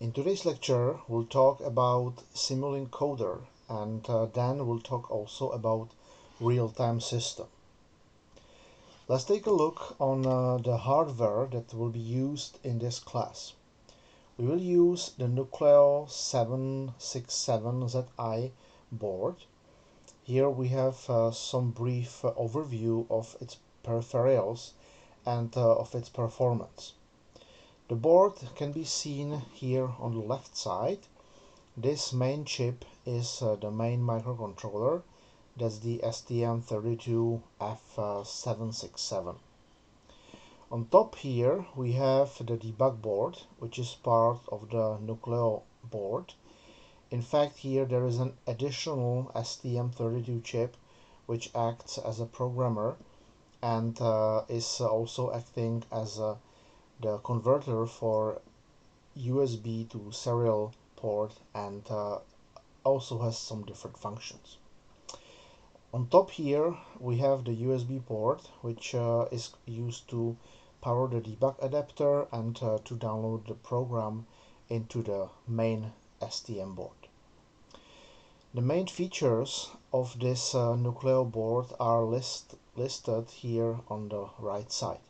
In today's lecture, we'll talk about Simulink Coder, and then we'll talk also about real-time system. Let's take a look on the hardware that will be used in this class. We will use the Nucleo 767ZI board. Here we have some brief overview of its peripherals and of its performance. The board can be seen here on the left side. This main chip is the main microcontroller. That's the STM32F767. On top here we have the debug board, which is part of the Nucleo board. In fact, here there is an additional STM32 chip which acts as a programmer and is also acting as the converter for USB to serial port, and also has some different functions. On top here we have the USB port, which is used to power the debug adapter and to download the program into the main STM board. The main features of this Nucleo board are listed here on the right side.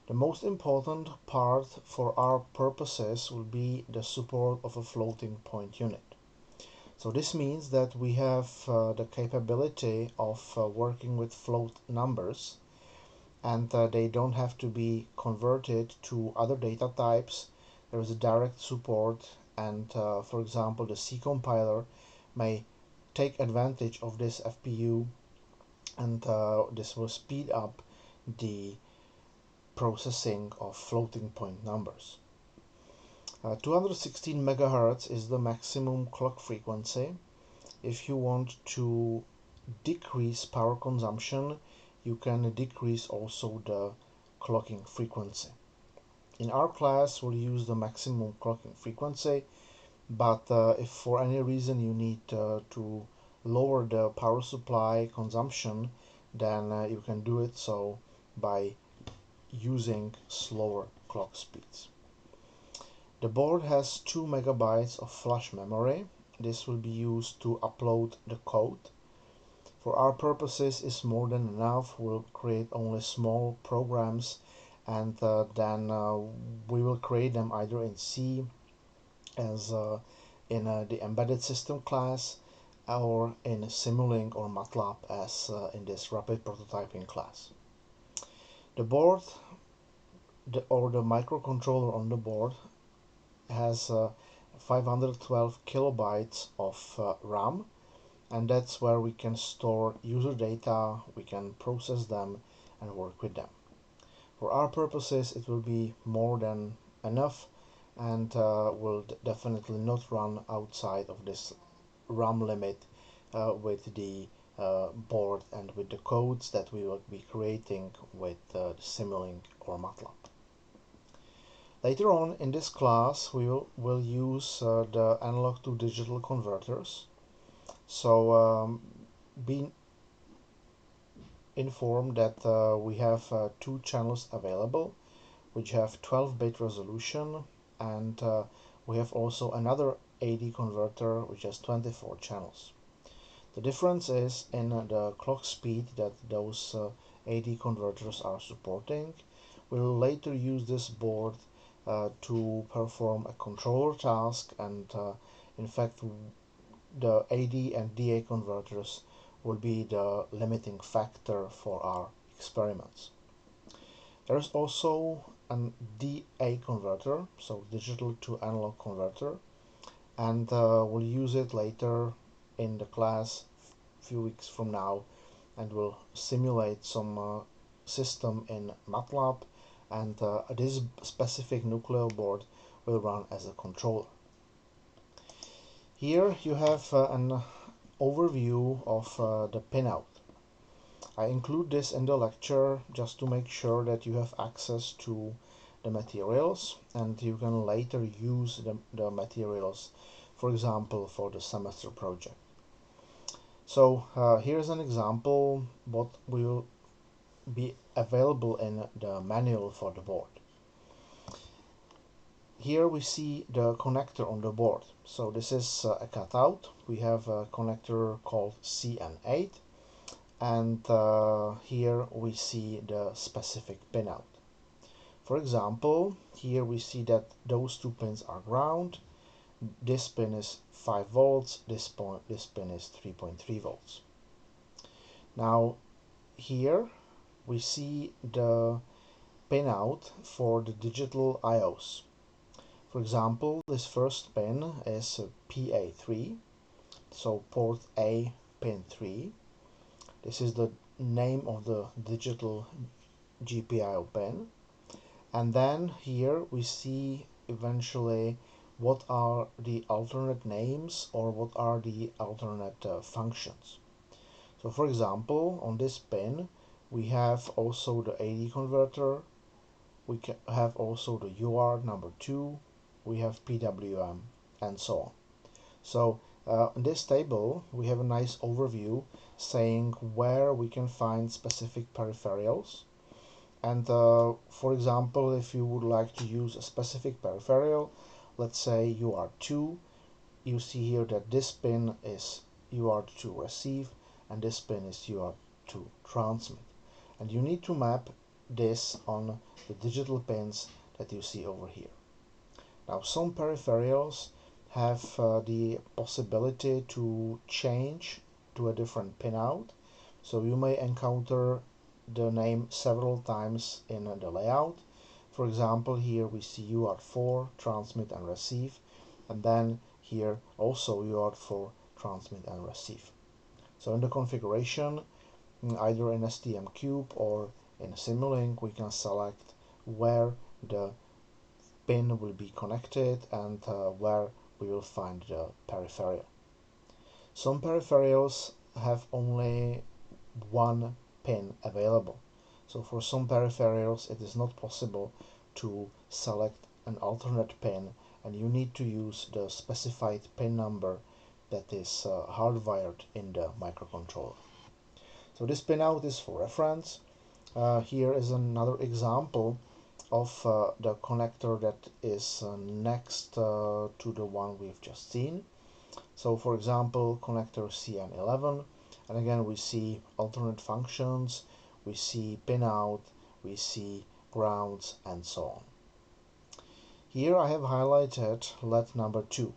The most important part for our purposes will be the support of a floating point unit. So this means that we have the capability of working with float numbers, and they don't have to be converted to other data types. There is a direct support, and for example the C compiler may take advantage of this FPU, and this will speed up the processing of floating point numbers. 216 megahertz is the maximum clock frequency. If you want to decrease power consumption, you can decrease also the clocking frequency. In our class we'll use the maximum clocking frequency, but if for any reason you need to lower the power supply consumption, then you can do it so by using slower clock speeds. The board has 2 megabytes of flash memory. This will be used to upload the code. For our purposes is more than enough. We'll create only small programs, and then we will create them either in C as in the embedded system class, or in Simulink or MATLAB as in this rapid prototyping class. The board or the microcontroller on the board has 512 kilobytes of RAM, and that's where we can store user data, we can process them and work with them. For our purposes it will be more than enough, and will definitely not run outside of this RAM limit with the board and with the codes that we will be creating with Simulink or MATLAB. Later on in this class we will use the analog to digital converters. So be informed that we have 2 channels available which have 12-bit resolution, and we have also another AD converter which has 24 channels. The difference is in the clock speed that those AD converters are supporting. We'll later use this board to perform a controller task, and in fact the AD and DA converters will be the limiting factor for our experiments. There is also an DA converter, so digital to analog converter, and we'll use it later in the class a few weeks from now, and we'll simulate some system in MATLAB, and this specific Nucleo board will run as a controller. Here you have an overview of the pinout. I include this in the lecture just to make sure that you have access to the materials, and you can later use the materials, for example for the semester project. So here's an example what will be available in the manual for the board. Here we see the connector on the board. So this is a cutout. We have a connector called CN8, and here we see the specific pinout. For example, here we see that those two pins are ground. This pin is 5 volts, this pin is 3.3 volts. Now here we see the pinout for the digital IOs. For example, this first pin is PA3, so port A, pin 3. This is the name of the digital GPIO pin. And then here we see eventually what are the alternate names or what are the alternate functions. So for example, on this pin we have also the AD converter, we have also the UART number 2, we have PWM, and so on. So in this table we have a nice overview saying where we can find specific peripherals. And for example, if you would like to use a specific peripheral, let's say UART2, you see here that this pin is UART2 receive and this pin is UART2 transmit. And you need to map this on the digital pins that you see over here. Now some peripherals have the possibility to change to a different pinout, so you may encounter the name several times in the layout. For example, here we see UART4 transmit and receive, and then here also UART4 transmit and receive. So in the configuration, either in STM-Cube or in Simulink, we can select where the pin will be connected and where we will find the peripheral. Some peripherals have only one pin available. So for some peripherals it is not possible to select an alternate pin, and you need to use the specified pin number that is hardwired in the microcontroller. So this pinout is for reference. Here is another example of the connector that is next to the one we've just seen. So for example, connector CN11, and again we see alternate functions, we see pinout, we see grounds, and so on. Here I have highlighted LED number 2.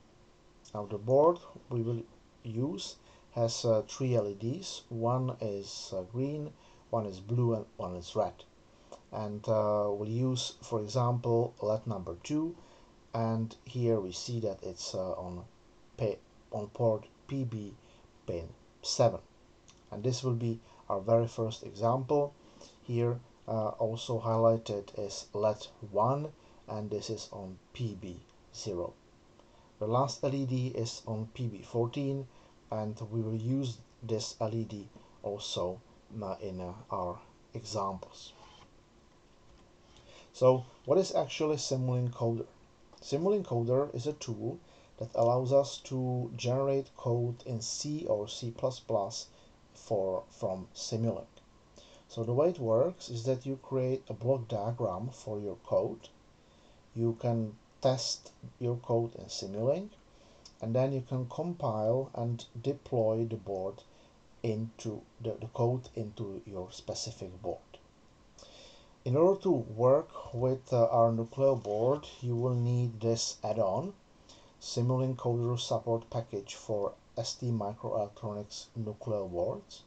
Now the board we will use has 3 LEDs. One is green, one is blue, and one is red. And we'll use, for example, LED number 2, and here we see that it's on port PB pin 7. And this will be our very first example. Here also highlighted is LED 1, and this is on PB0. The last LED is on PB14, and we will use this LED also in our examples. So what is actually Simulink Coder? Simulink Coder is a tool that allows us to generate code in C or C++ from Simulink. So the way it works is that you create a block diagram for your code. You can test your code in Simulink, and then you can compile and deploy the board into the code into your specific board. In order to work with our Nucleo board, you will need this add-on, Simulink Coder Support Package for STMicroelectronics Nucleo boards.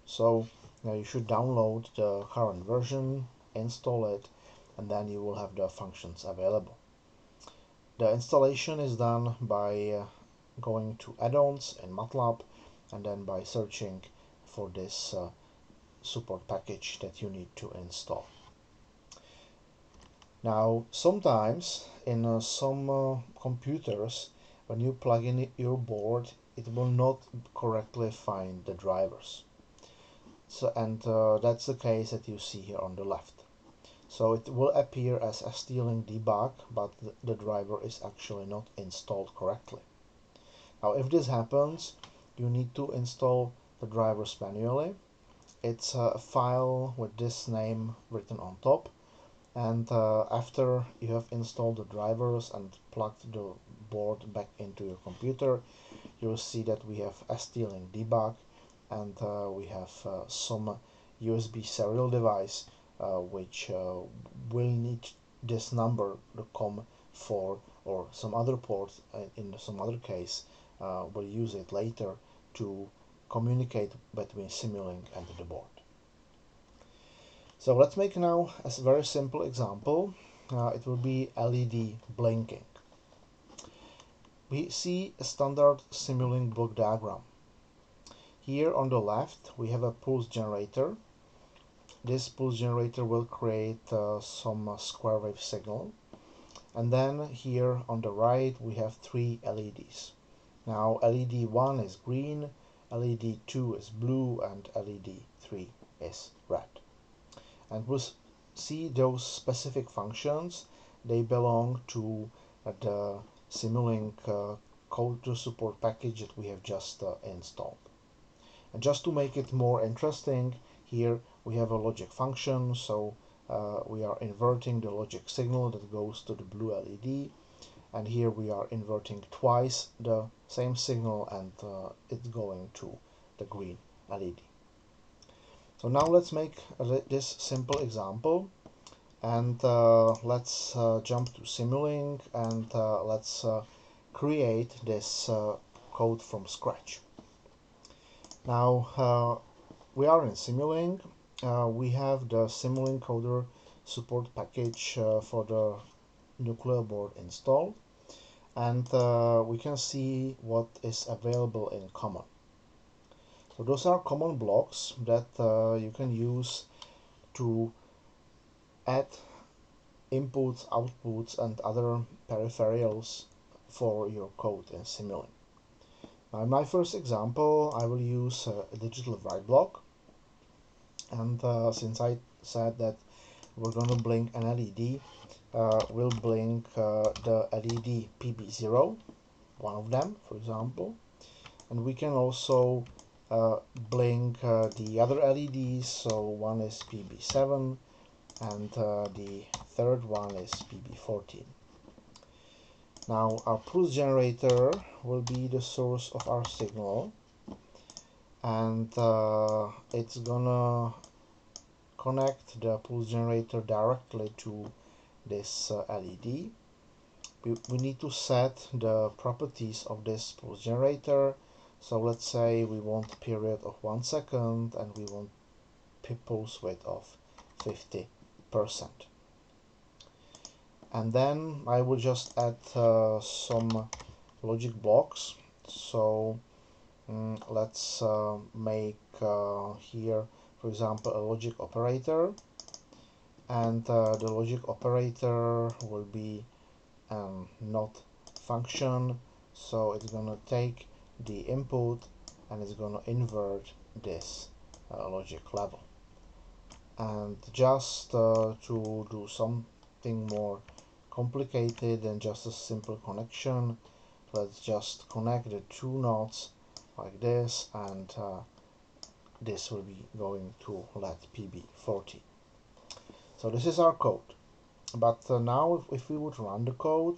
So you should download the current version, install it, and then you will have the functions available. The installation is done by going to add-ons in MATLAB and then by searching for this support package that you need to install. Now sometimes in some computers, when you plug in your board, it will not correctly find the drivers. So, and that's the case that you see here on the left. So it will appear as ST-Link debug, but the driver is actually not installed correctly. Now if this happens, you need to install the drivers manually. It's a file with this name written on top, And after you have installed the drivers and plugged the board back into your computer, you'll see that we have ST-Link debug, and we have some USB serial device which will need this number to come for, or some other port in some other case will use it later to communicate between Simulink and the board. So let's make now a very simple example. It will be LED blinking. We see a standard Simulink block diagram. Here on the left we have a pulse generator. This pulse generator will create some square wave signal. And then here on the right we have three LEDs. Now LED 1 is green, LED 2 is blue, and LED 3 is red. And we'll see those specific functions. They belong to the Simulink code to support package that we have just installed. And just to make it more interesting, here we have a logic function, so we are inverting the logic signal that goes to the blue LED, and here we are inverting twice the same signal, and it's going to the green LED. So now let's make this simple example, and let's jump to Simulink, and let's create this code from scratch. Now we are in Simulink. We have the Simulink Coder support package for the Nucleo board installed, and we can see what is available in common. So those are common blocks that you can use to add inputs, outputs, and other peripherals for your code in Simulink. Now in my first example, I will use a digital write block, and since I said that we're going to blink an LED, we'll blink the LED PB0, one of them, for example, and we can also blink the other LEDs. So one is PB7 and the third one is PB14. Now our pulse generator will be the source of our signal, and it's gonna connect the pulse generator directly to this LED. We need to set the properties of this pulse generator. So let's say we want a period of 1 second and we want pulse width of 50%. And then I will just add some logic blocks. So let's make here, for example, a logic operator, and the logic operator will be not function, so it's gonna take the input and it's gonna invert this logic level. And just to do something more complicated than just a simple connection, let's just connect the two nodes like this, and this will be going to LED PB40. So this is our code. But now if we would run the code,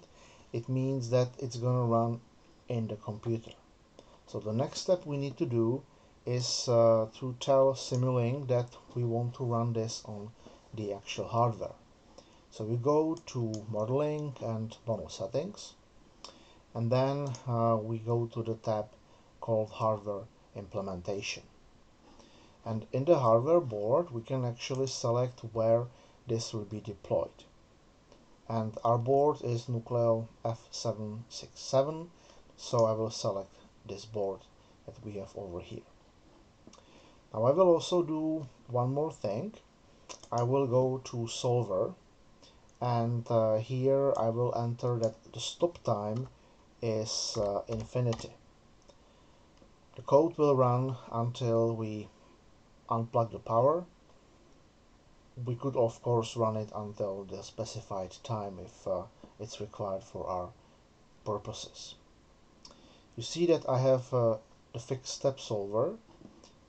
it means that it's going to run in the computer. So the next step we need to do is to tell Simulink that we want to run this on the actual hardware. So we go to modeling and model settings, and then we go to the tab called hardware implementation. And in the hardware board we can actually select where this will be deployed. And our board is Nucleo F767, so I will select this board that we have over here. Now I will also do one more thing. I will go to solver, and here I will enter that the stop time is infinity. The code will run until we unplug the power. We could of course run it until the specified time if it's required for our purposes. You see that I have the fixed step solver,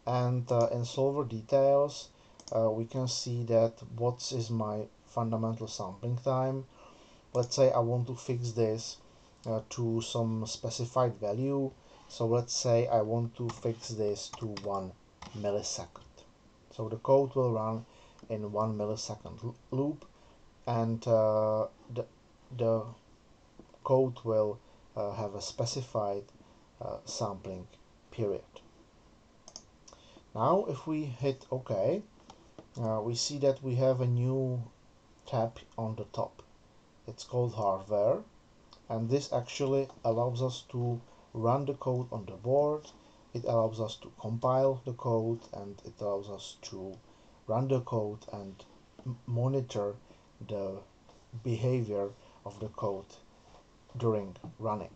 and in solver details we can see that what is my fundamental sampling time. Let's say I want to fix this to some specified value. So let's say I want to fix this to 1 millisecond. So the code will run in 1 millisecond loop, and the code will have a specified sampling period. Now if we hit OK, we see that we have a new tab on the top. It's called hardware, and this actually allows us to run the code on the board. It allows us to compile the code, and it allows us to run the code and monitor the behavior of the code during running.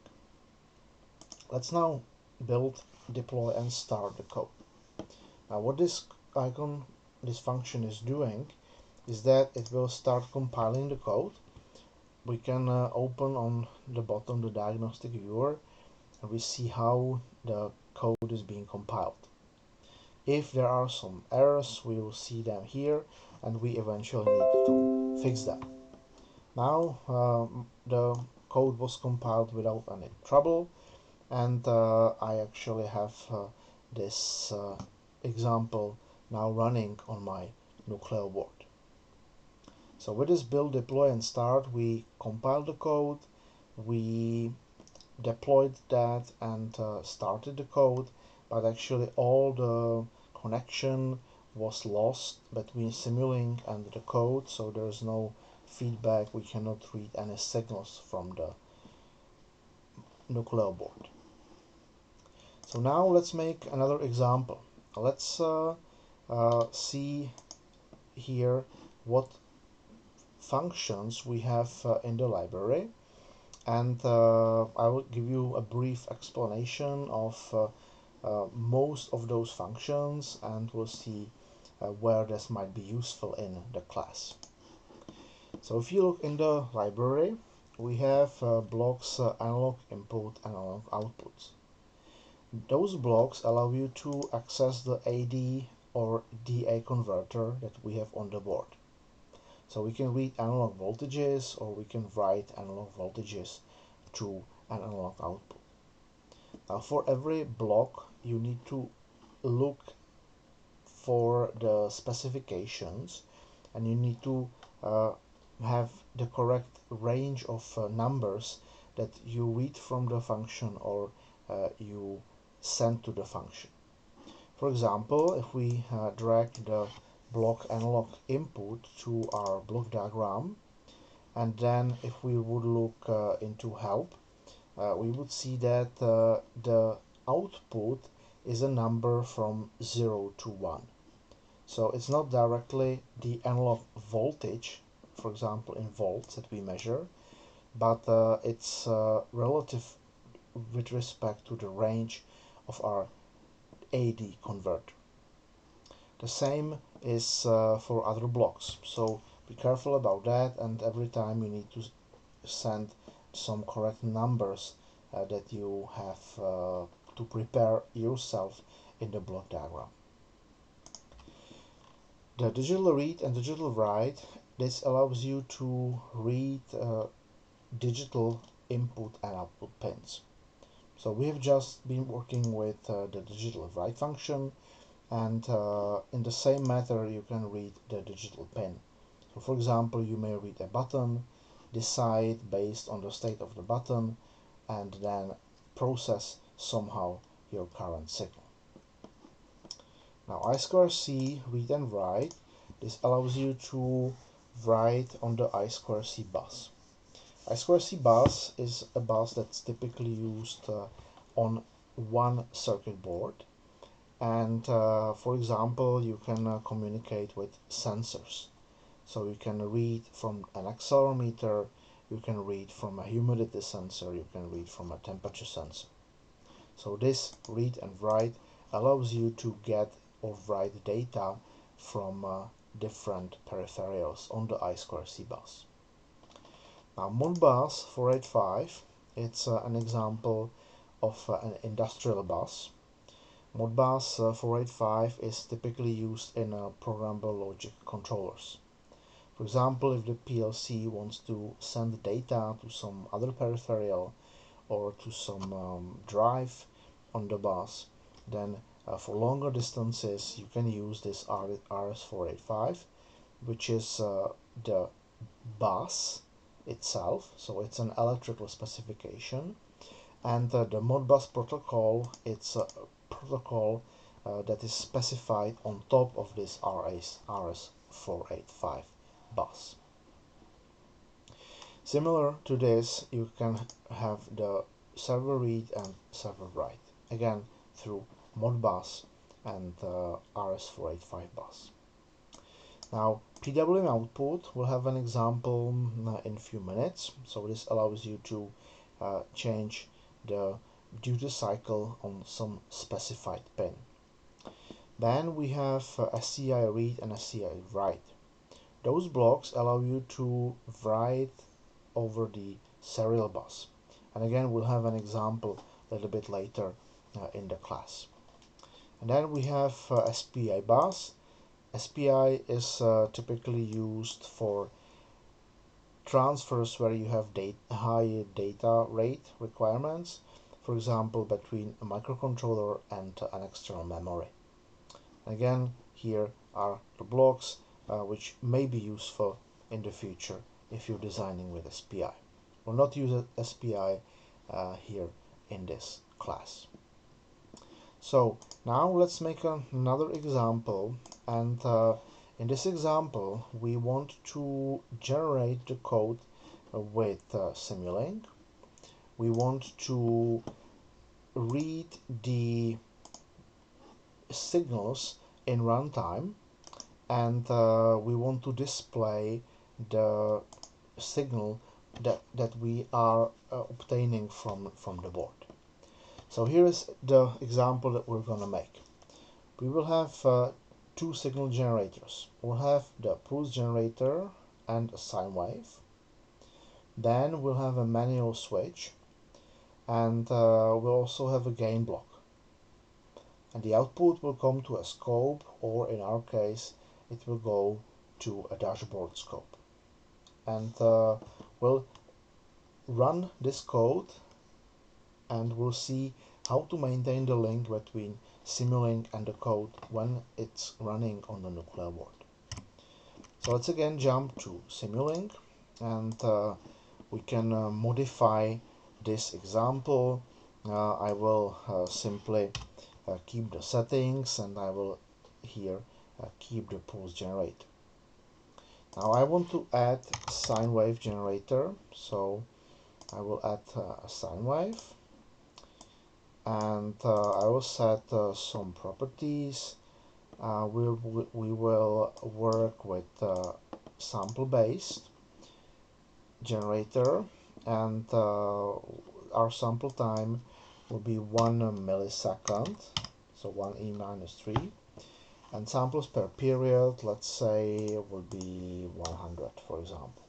Let's now build, deploy, and start the code. Now what this function is doing is that it will start compiling the code. We can open on the bottom the diagnostic viewer, and we see how the code is being compiled. If there are some errors, we will see them here, and we eventually need to fix them. Now the code was compiled without any trouble, and I actually have this example now running on my Nucleo board. So with this build, deploy, and start, we compiled the code, we deployed that, and started the code, but actually all the connection was lost between Simulink and the code, so there's no feedback. We cannot read any signals from the Nucleo board. So now let's make another example. Let's see here what functions we have in the library, and I will give you a brief explanation of most of those functions, and we'll see where this might be useful in the class. So if you look in the library, we have blocks analog input and analog outputs. Those blocks allow you to access the AD or DA converter that we have on the board. So we can read analog voltages, or we can write analog voltages to an analog output. Now for every block you need to look for the specifications, and you need to have the correct range of numbers that you read from the function or you send to the function. For example, if we drag the block analog input to our block diagram, and then if we would look into help, we would see that the output is a number from 0 to 1. So it's not directly the analog voltage, for example in volts, that we measure, but it's relative with respect to the range of our AD converter. The same is for other blocks, so be careful about that, and every time you need to send some correct numbers that you have to prepare yourself in the block diagram. The digital read and digital write, this allows you to read digital input and output pins. So we have just been working with the digital write function, and in the same matter you can read the digital pin. So for example, you may read a button, decide based on the state of the button, and then process somehow your current signal. Now I2C read and write, this allows you to write on the I2C bus. I2C bus is a bus that's typically used on one circuit board, and for example you can communicate with sensors. So you can read from an accelerometer, you can read from a humidity sensor, you can read from a temperature sensor. So this read and write allows you to get or write data from different peripherals on the I2C bus. Now Modbus 485, it's an example of an industrial bus. Modbus 485 is typically used in programmable logic controllers. For example, if the PLC wants to send data to some other peripheral or to some drive on the bus, then for longer distances you can use this RS485, which is the bus itself, so it's an electrical specification, and the Modbus protocol, it's a protocol that is specified on top of this RS485 bus. Similar to this, you can have the server read and server write, again through Modbus and RS485 bus. Now, PWM output, we'll have an example in a few minutes. So this allows you to change the duty cycle on some specified pin. Then we have SCI read and SCI write. Those blocks allow you to write over the serial bus. And again, we'll have an example a little bit later in the class. And then we have SPI bus. SPI is typically used for transfers where you have high data rate requirements, for example between a microcontroller and an external memory. Again, here are the blocks which may be useful in the future if you're designing with SPI. We'll not use SPI here in this class. So now let's make another example, and in this example we want to generate the code with Simulink. We want to read the signals in runtime, and we want to display the signal that we are obtaining from the board. So here is the example that we're going to make. We will have two signal generators. We'll have the pulse generator and a sine wave. Then we'll have a manual switch, and we'll also have a gain block. And the output will come to a scope, or in our case it will go to a dashboard scope. And we'll run this code, and we'll see how to maintain the link between Simulink and the code when it's running on the nuclear board. So let's again jump to Simulink, and we can modify this example. I will simply keep the settings, and I will here keep the pulse generator. Now I want to add sine wave generator, so I will add a sine wave, and I will set some properties. We will work with sample based generator, and our sample time will be 1 millisecond, so 1e minus 3, and samples per period, let's say, will be 100, for example.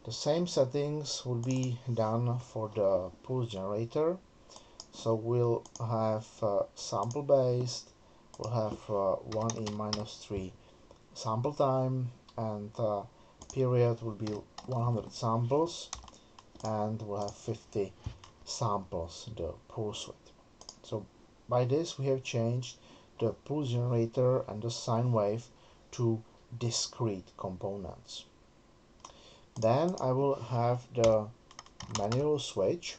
The same settings will be done for the pulse generator. So we'll have sample based, we'll have 1e minus 3 sample time, and period will be 100 samples, and we'll have 50 samples the pulse width. So by this we have changed the pulse generator and the sine wave to discrete components. Then I will have the manual switch,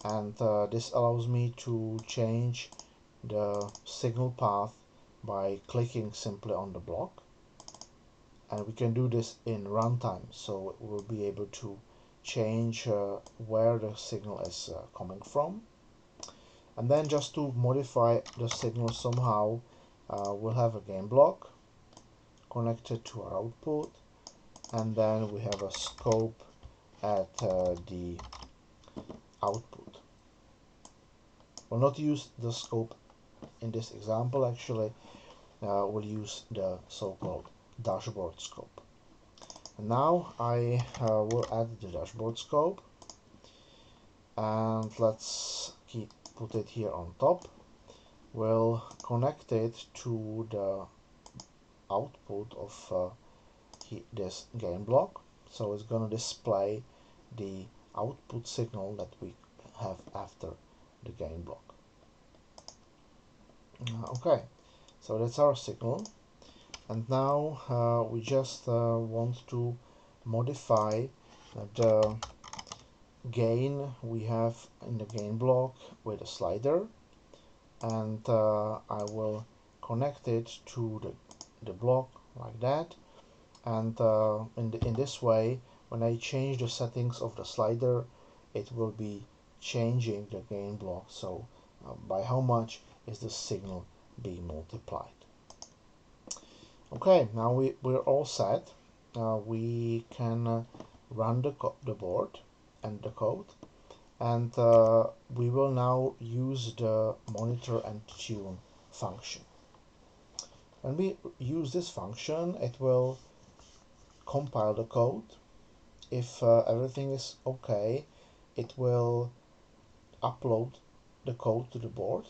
and this allows me to change the signal path by clicking simply on the block, and we can do this in runtime, so we'll be able to change where the signal is coming from. And then just to modify the signal somehow, we'll have a gain block connected to our output, and then we have a scope at the output. We'll not use the scope in this example, actually. We'll use the so-called dashboard scope. And now I will add the dashboard scope, and let's put it here on top. We'll connect it to the output of this gain block, so it's going to display the output signal that we have after the gain block. Okay, so that's our signal, and now we just want to modify the gain we have in the gain block with a slider, and I will connect it to the block like that, and in this way, when I change the settings of the slider, it will be changing the gain block, so by how much is the signal being multiplied. Okay, now we're all set. We can run the board and the code, and we will now use the monitor and tune function. When we use this function, it will compile the code. If everything is okay, it will upload the code to the board,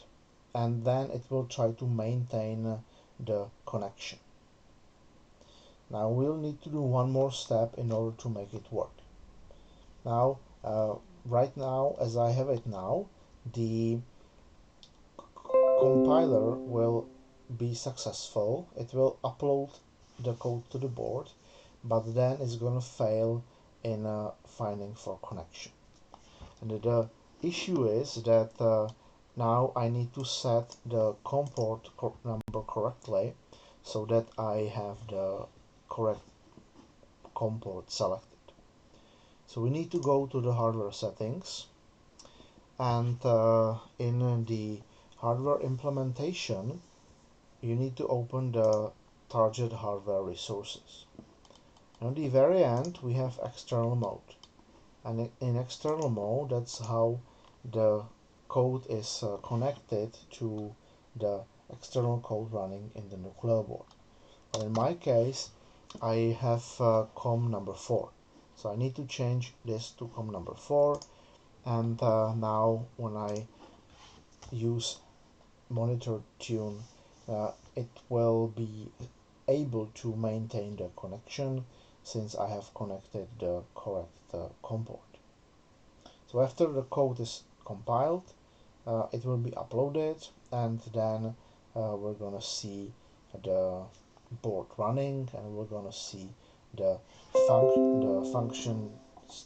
and then it will try to maintain the connection. Now we'll need to do one more step in order to make it work. Now, right now, as I have it now, the compiler will be successful. It will upload the code to the board, but then it's going to fail in finding for connection. And the issue is that now I need to set the COM port number correctly so that I have the correct COM port selected. So we need to go to the hardware settings, and in the hardware implementation you need to open the target hardware resources. On the very end we have external mode, and in external mode that's how the code is connected to the external code running in the Nucleo board. But in my case I have COM number 4, so I need to change this to COM number 4, and now when I use monitor tune, it will be able to maintain the connection since I have connected the correct COM port. So after the code is compiled, it will be uploaded, and then we're gonna see the board running, and we're gonna see the functions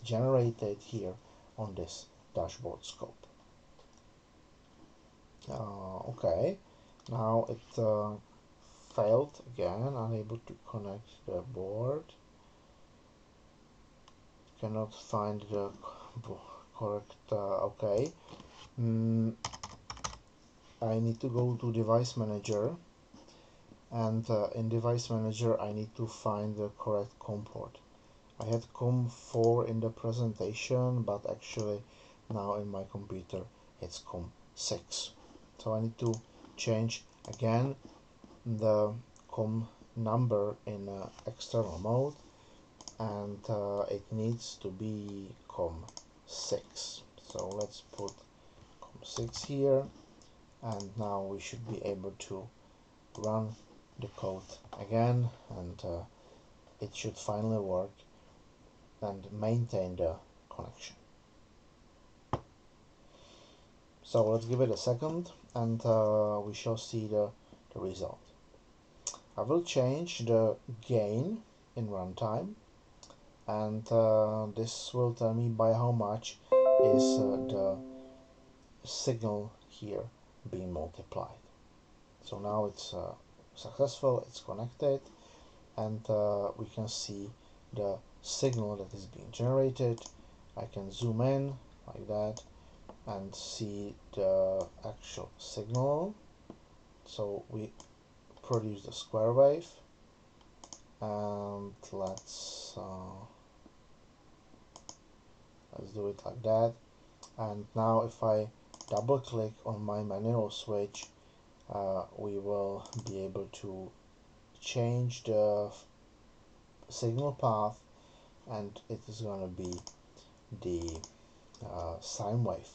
generated here on this dashboard scope. Okay, now it failed again, unable to connect the board. Cannot find the correct. Okay. I need to go to device manager, and in device manager I need to find the correct COM port. I had COM4 in the presentation, but actually now in my computer it's COM6. So I need to change again the COM number in external mode, and it needs to be COM6. So let's put COM6 here, and now we should be able to run the code again, and it should finally work and maintain the connection. So let's give it a second, and we shall see the result. I will change the gain in runtime, and this will tell me by how much is the signal here being multiplied. So now it's successful, it's connected, and we can see the signal that is being generated. I can zoom in like that and see the actual signal. So we produce the square wave, and let's do it like that. And now if I double click on my manual switch, we will be able to change the signal path, and it is going to be the sine wave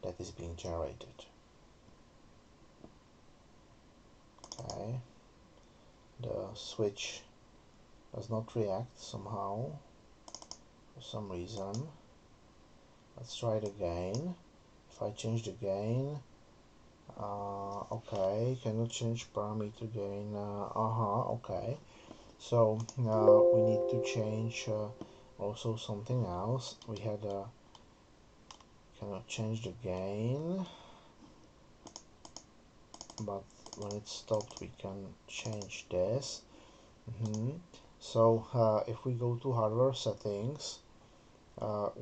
that is being generated. Okay, the switch does not react somehow for some reason. Let's try it again. If I change the gain, okay, cannot change parameter gain. Okay. So we need to change also something else. We had cannot change the gain, but when it stopped, we can change this. So if we go to hardware settings,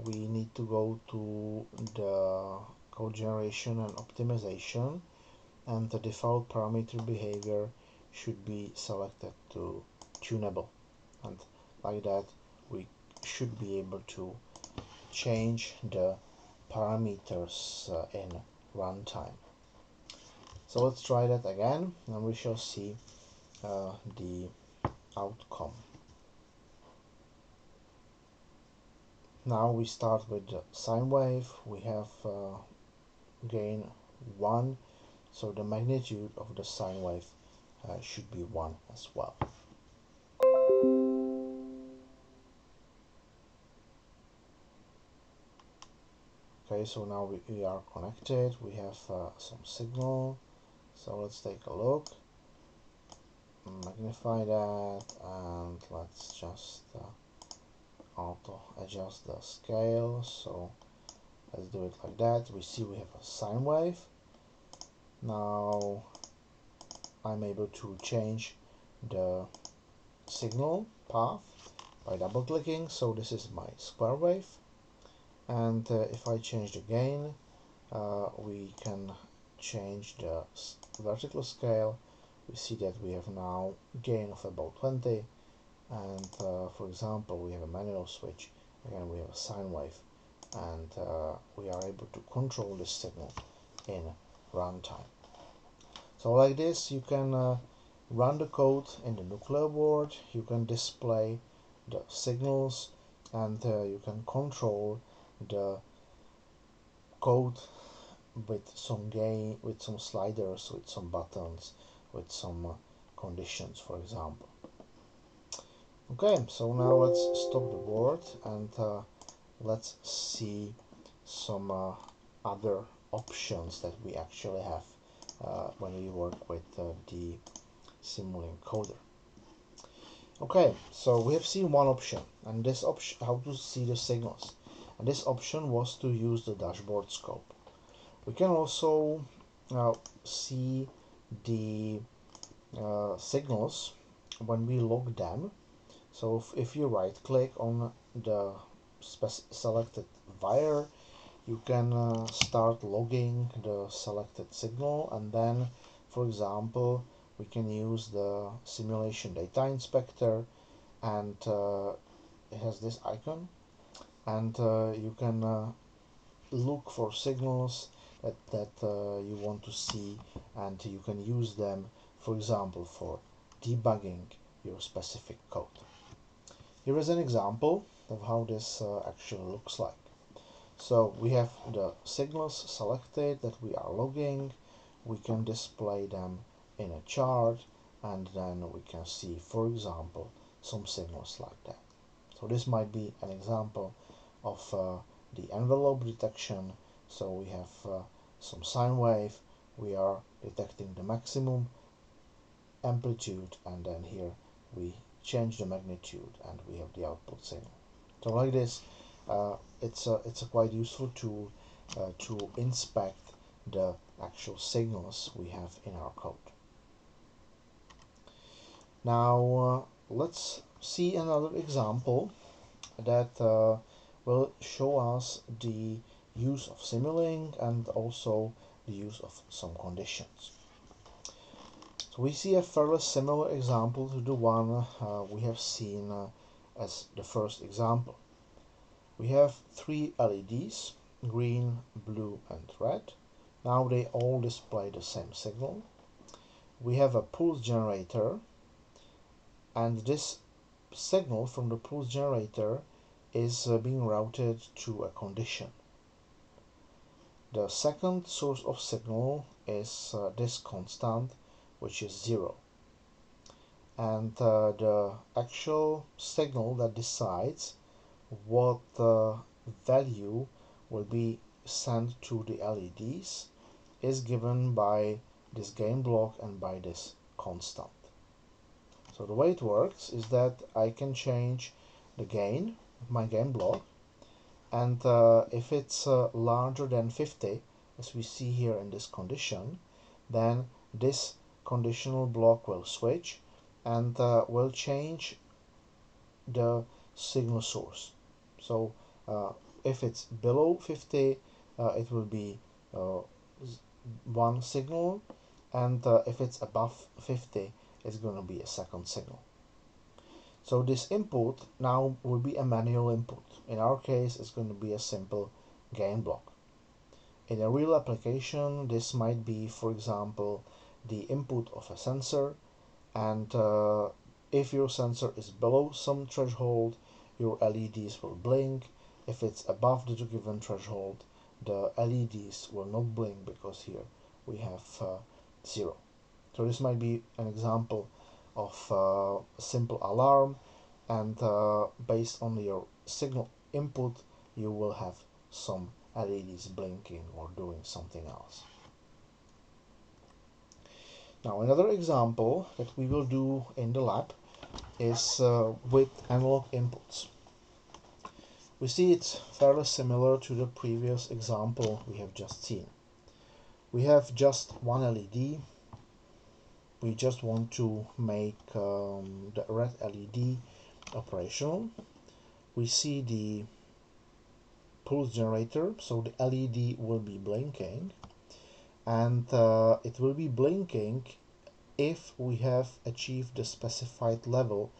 we need to go to the code generation and optimization, and the default parameter behavior should be selected to tunable, and like that we should be able to change the parameters in runtime. So let's try that again, and we shall see the outcome. Now we start with the sine wave. We have gain 1, so the magnitude of the sine wave should be 1 as well. Okay, so now we are connected. We have some signal. So let's take a look, magnify that, and let's just auto adjust the scale. So let's do it like that. We see we have a sine wave. Now I'm able to change the signal path by double clicking. So this is my square wave, and if I change the gain, we can change the vertical scale. We see that we have now gain of about 20, and for example we have a manual switch. Again, we have a sine wave, and we are able to control this signal in runtime. So like this you can run the code in the Nucleo board, you can display the signals, and you can control the code with some gain, with some sliders, with some buttons, with some conditions, for example. Okay, so now let's stop the board, and let's see some other options that we actually have when we work with the Simulink coder. Okay, so we have seen one option, and this option, how to see the signals, and this option was to use the dashboard scope. We can also see the signals when we log them. So if you right click on the selected wire, you can start logging the selected signal, and then for example we can use the simulation data inspector, and it has this icon, and you can look for signals that you want to see, and you can use them, for example, for debugging your specific code. Here is an example of how this actually looks like. So we have the signals selected that we are logging. We can display them in a chart, and then we can see, for example, some signals like that. So this might be an example of the envelope detection. So we have some sine wave, we are detecting the maximum amplitude, and then here we change the magnitude and we have the output signal. So like this, it's a quite useful tool to inspect the actual signals we have in our code. Now let's see another example that will show us the use of Simulink and also the use of some conditions. So we see a fairly similar example to the one we have seen as the first example. We have 3 LEDs, green, blue and red. Now they all display the same signal. We have a pulse generator, and this signal from the pulse generator is being routed to a condition. The second source of signal is this constant, which is 0. and the actual signal that decides what value will be sent to the LEDs is given by this gain block and by this constant. So the way it works is that I can change the gain of my gain block, and if it's larger than 50, as we see here in this condition, then this conditional block will switch and will change the signal source. So if it's below 50, it will be one signal, and if it's above 50, it's going to be a second signal. So this input now will be a manual input. In our case, it's going to be a simple gain block. In a real application, this might be, for example, the input of a sensor, and if your sensor is below some threshold, your LEDs will blink. If it's above the given threshold, the LEDs will not blink, because here we have 0. So this might be an example of a simple alarm, and based on your signal input, you will have some LEDs blinking or doing something else. Now another example that we will do in the lab is with analog inputs. We see it's fairly similar to the previous example we have just seen. We have just one LED. We just want to make the red LED operational. We see the pulse generator, so the LED will be blinking, and it will be blinking if we have achieved the specified level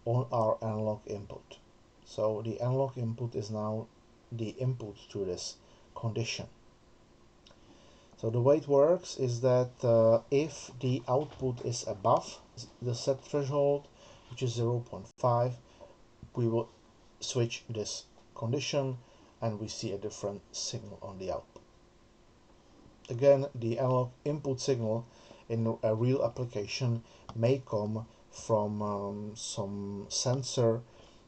on our analog input. So the analog input is now the input to this condition. So the way it works is that if the output is above the set threshold, which is 0.5, we will switch this condition and we see a different signal on the output. Again, the analog input signal in a real application may come from some sensor,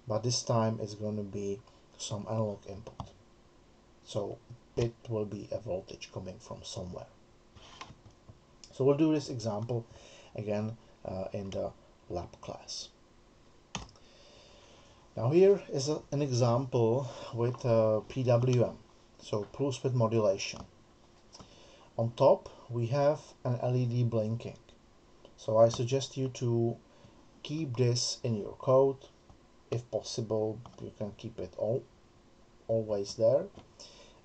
but this time it's going to be some analog input. So it will be a voltage coming from somewhere. So we'll do this example again in the lab class. Now here is an example with PWM, so pulse width modulation. On top we have an LED blinking. So I suggest you to keep this in your code. If possible, you can keep it always there.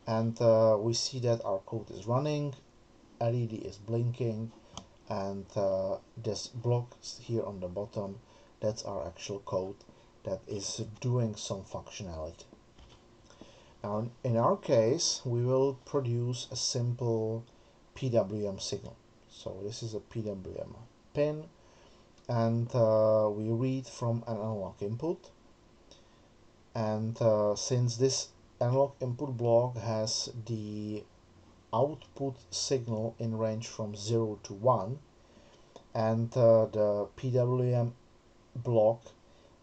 And we see that our code is running, LED is blinking, and this block here on the bottom, that's our actual code that is doing some functionality. Now in our case, we will produce a simple PWM signal. So this is a PWM pin, and we read from an analog input, and since this analog input block has the output signal in range from 0 to 1, and the PWM block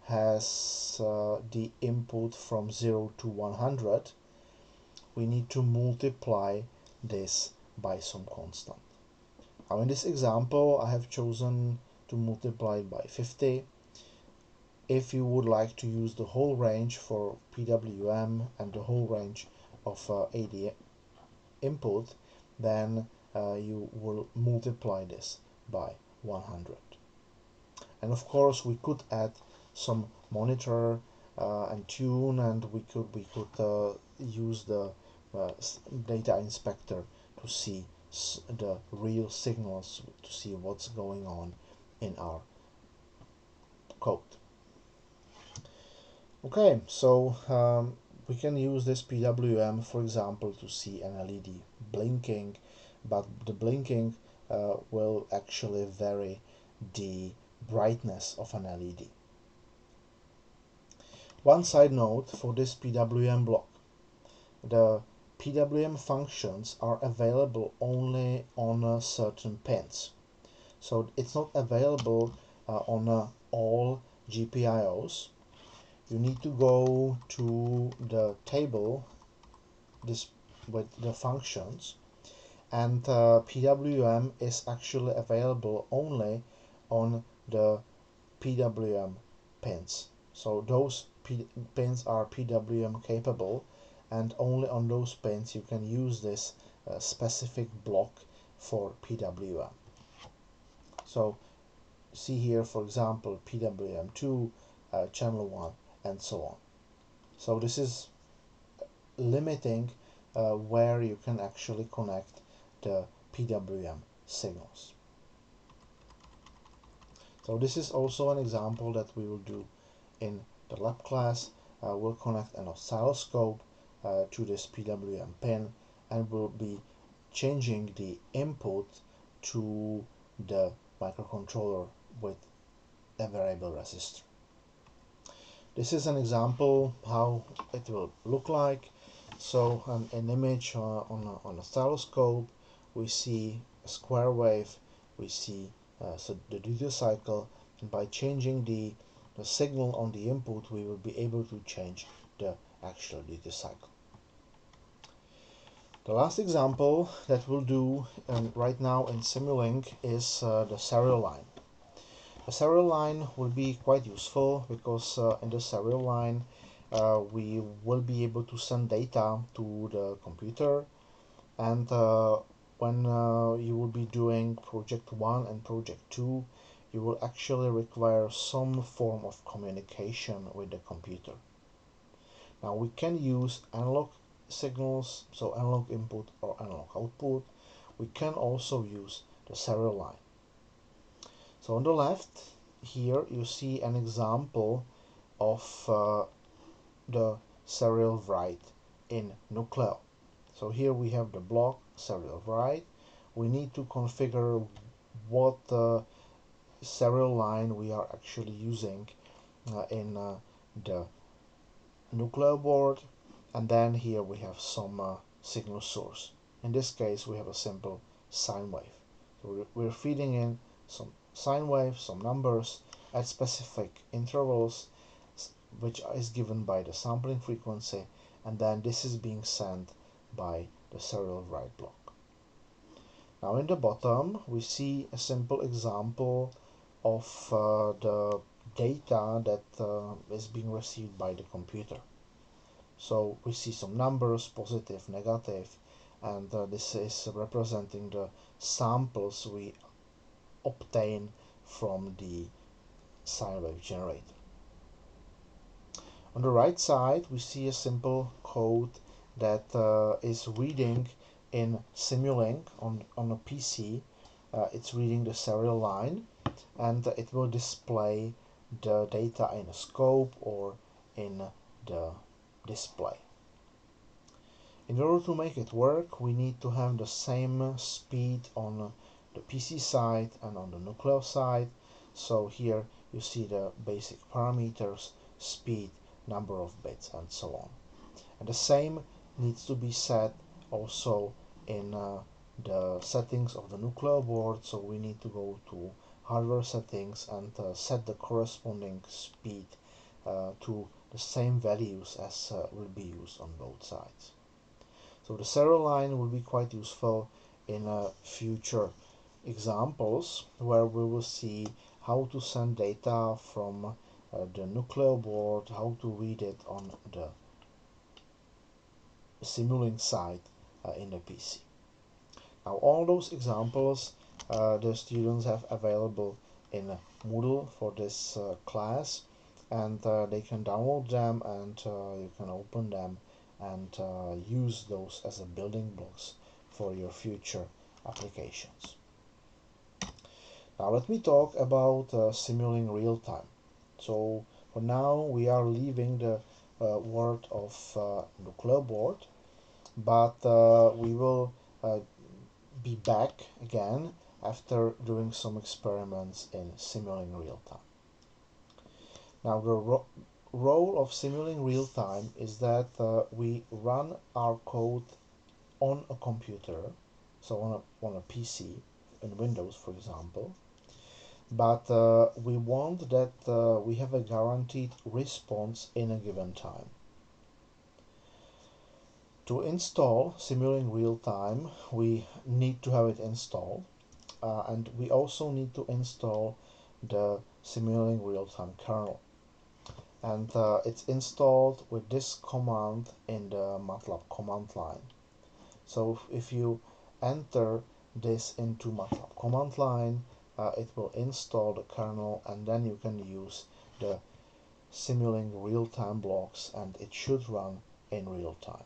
has the input from 0 to 100, we need to multiply this by some constant. Now in this example, I have chosen to multiply it by 50. If you would like to use the whole range for PWM and the whole range of AD input, then you will multiply this by 100. And of course we could add some monitor and tune, and we could use the data inspector to see the real signals, to see what's going on in our code. Okay, so we can use this PWM, for example, to see an LED blinking, but the blinking will actually vary the brightness of an LED. One side note for this PWM block: the PWM functions are available only on certain pins, so it's not available on all GPIOs, you need to go to the table this with the functions, and PWM is actually available only on the PWM pins. So those pins are PWM capable, and only on those pins you can use this specific block for PWM. So see here, for example, PWM2, channel 1, and so on. So this is limiting where you can actually connect the PWM signals. So this is also an example that we will do in the lab class. We'll connect an oscilloscope to this PWM pin, and we'll be changing the input to the microcontroller with a variable resistor. This is an example how it will look like. So an image on a oscilloscope, we see a square wave, we see so the duty cycle, and by changing the signal on the input, we will be able to change the actual duty cycle. The last example that we'll do right now in Simulink is the serial line. The serial line will be quite useful because in the serial line we will be able to send data to the computer, and when you will be doing project 1 and project 2, you will actually require some form of communication with the computer. Now we can use analog signals, so analog input or analog output. We can also use the serial line. So on the left here you see an example of the serial write in Nucleo. So here we have the block serial write. We need to configure what serial line we are actually using in the Nucleo board, and then here we have some signal source. In this case we have a simple sine wave. So we're feeding in some sine wave, some numbers at specific intervals, which is given by the sampling frequency, and then this is being sent by the serial write block. Now in the bottom we see a simple example of the data that is being received by the computer. So we see some numbers, positive, negative, and this is representing the samples we obtain from the sine wave generator. On the right side we see a simple code that is reading in Simulink on a PC. It's reading the serial line, and it will display the data in a scope or in the display. In order to make it work, we need to have the same speed on the PC side and on the Nucleo side. So here you see the basic parameters, speed, number of bits, and so on. And the same needs to be set also in the settings of the Nucleo board. So we need to go to hardware settings and set the corresponding speed to the same values as will be used on both sides. So the serial line will be quite useful in future examples where we will see how to send data from the Nucleo board, how to read it on the Simulink side in the PC. Now all those examples the students have available in Moodle for this class, and they can download them, and you can open them and use those as a building blocks for your future applications. Now let me talk about Simulink real-time. So for now we are leaving the world of Nucleo board, but we will be back again after doing some experiments in Simulink real-time. Now the role of Simulink real-time is that we run our code on a computer, so on a PC, in Windows for example, but we want that we have a guaranteed response in a given time. To install Simulink Real Time, we need to have it installed, and we also need to install the Simulink Real Time kernel. And it's installed with this command in the MATLAB command line. So if you enter this into MATLAB command line, it will install the kernel, and then you can use the Simulink real-time blocks and it should run in real time.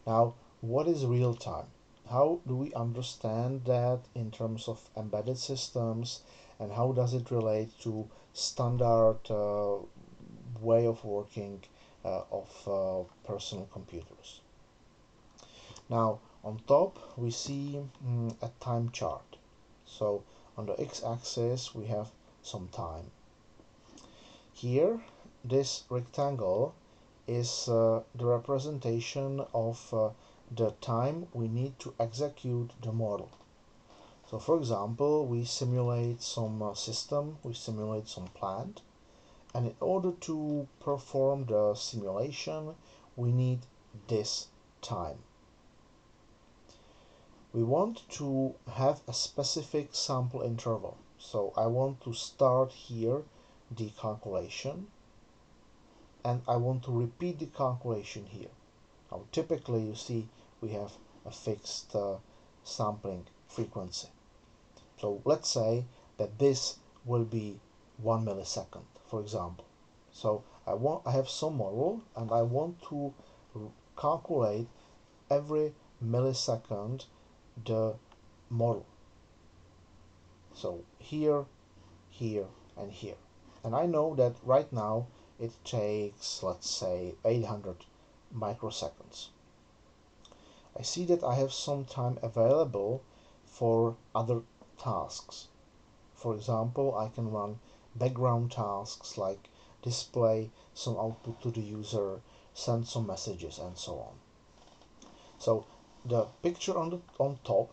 Now, what is real time? How do we understand that in terms of embedded systems, and how does it relate to standard way of working of personal computers? Now, on top we see a time chart. So on the x-axis we have some time. Here, this rectangle is the representation of the time we need to execute the model. So for example, we simulate some system, we simulate some plant, and in order to perform the simulation, we need this time. We want to have a specific sample interval. So I want to start here the calculation, and I want to repeat the calculation here. Now typically you see we have a fixed sampling frequency. So let's say that this will be 1 millisecond, for example. So I have some model and I want to calculate every millisecond the model. So here, here, and here. And I know that right now it takes, let's say, 800 microseconds. I see that I have some time available for other tasks. For example, I can run background tasks like display some output to the user, send some messages, and so on. So the picture on top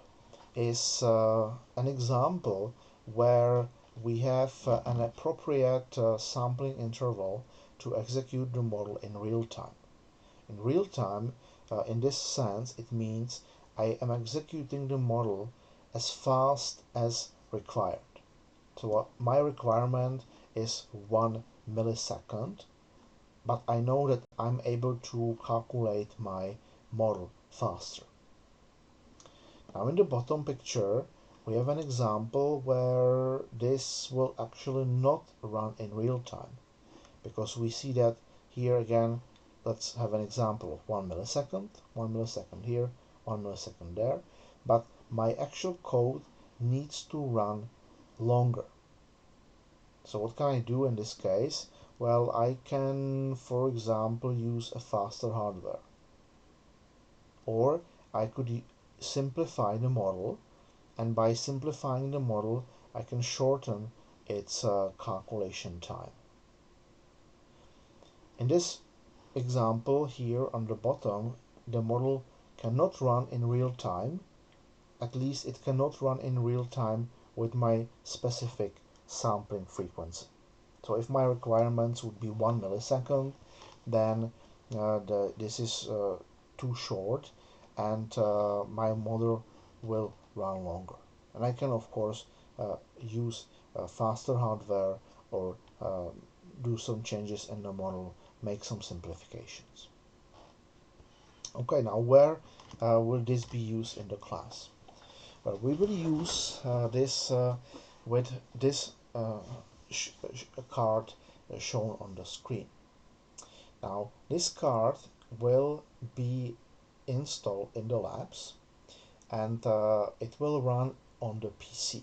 is an example where we have an appropriate sampling interval to execute the model in real time. In real time, in this sense, it means I am executing the model as fast as required. So my requirement is 1 millisecond, but I know that I'm able to calculate my model faster. Now in the bottom picture, we have an example where this will actually not run in real time, because we see that here again, let's have an example of 1 millisecond here, 1 millisecond there, but my actual code needs to run longer. So what can I do in this case? Well, I can, for example, use a faster hardware. Or I could simplify the model, and by simplifying the model, I can shorten its calculation time. In this example here on the bottom, the model cannot run in real time. At least it cannot run in real time with my specific sampling frequency. So if my requirements would be 1 millisecond, then this is too short, and my model will run longer. And I can of course use faster hardware, or do some changes in the model, make some simplifications. Okay, now where will this be used in the class? Well, we will use this with this card shown on the screen. Now, this card will be installed in the labs, and it will run on the PC.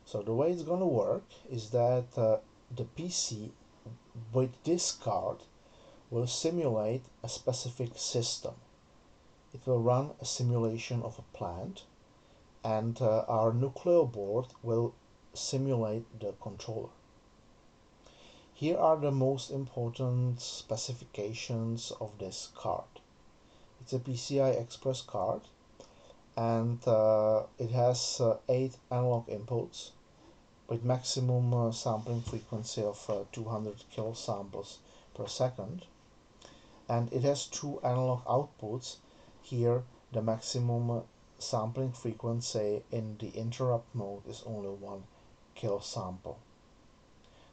So the way it's going to work is that the PC with this card will simulate a specific system. It will run a simulation of a plant, and our Nucleo board will simulate the controller. Here are the most important specifications of this card. It's a PCI Express card, and it has 8 analog inputs, with maximum sampling frequency of 200 kilosamples per second, and it has two analog outputs. Here the maximum sampling frequency in the interrupt mode is only 1 kilosample.